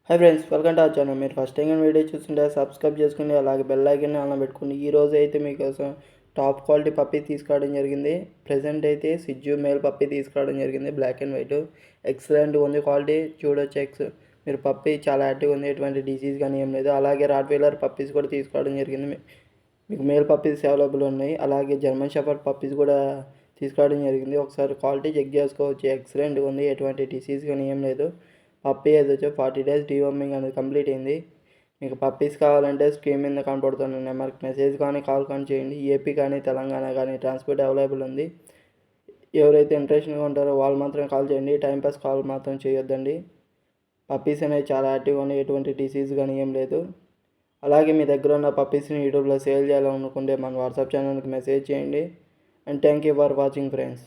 Hi friends, welcome to our channel. మీరు first time video చూస్తుంటే subscribe చేసుకుని అలాగే బెల్ ఐకాన్ని ఆన్లో పెట్టుకుని ఈరోజు అయితే మీకోసం టాప్ క్వాలిటీ పప్పీ తీసుకురావడం జరిగింది. ప్రజెంట్ అయితే సిజ్జు మేల్ పప్పీ తీసుకురావడం జరిగింది. బ్లాక్ అండ్ వైట్ ఎక్సలెంట్గా ఉంది. క్వాలిటీ చూడొచ్చు. మీరు పప్పీ చాలా యాక్టివ్గా ఉంది, ఎటువంటి డిసీజ్ కానీ ఏం లేదు. అలాగే రాట్వీలర్ పప్పీస్ కూడా తీసుకురావడం జరిగింది. మీకు మేల్ పప్పీస్ అవైలబుల్ ఉన్నాయి. అలాగే జర్మన్ షెపర్డ్ పప్పీస్ కూడా తీసుకురావడం జరిగింది. ఒకసారి క్వాలిటీ చెక్ చేసుకోవచ్చు. ఎక్సలెంట్గా ఉంది, ఎటువంటి డిసీజ్ కానీ ఏం లేదు. పప్పీ ఏజ్ వచ్చి 40 days డీవర్మింగ్ అనేది కంప్లీట్ అయింది. మీకు పప్పీస్ కావాలంటే స్క్రీన్ మీద కనపడుతున్న నెంబర్కి మెసేజ్ కానీ కాల్ కానీ చేయండి. ఏపీ కానీ తెలంగాణ కానీ ట్రాన్స్పోర్ట్ అవైలబుల్ ఉంది. ఎవరైతే ఇంట్రెస్ట్గా ఉంటారో వాళ్ళు మాత్రం కాల్ చేయండి. టైంపాస్ కాల్ మాత్రం చేయొద్దండి. పప్పీస్ అనేవి చాలా యాక్టివ్గా ఉన్నాయి, ఎటువంటి డిసీజ్ కానీ ఏం లేదు. అలాగే మీ దగ్గర ఉన్న పప్పీస్ని యూట్యూబ్లో సేల్ చేయాలనుకుంటే మన వాట్సాప్ ఛానల్కి మెసేజ్ చేయండి. And thank you for watching friends.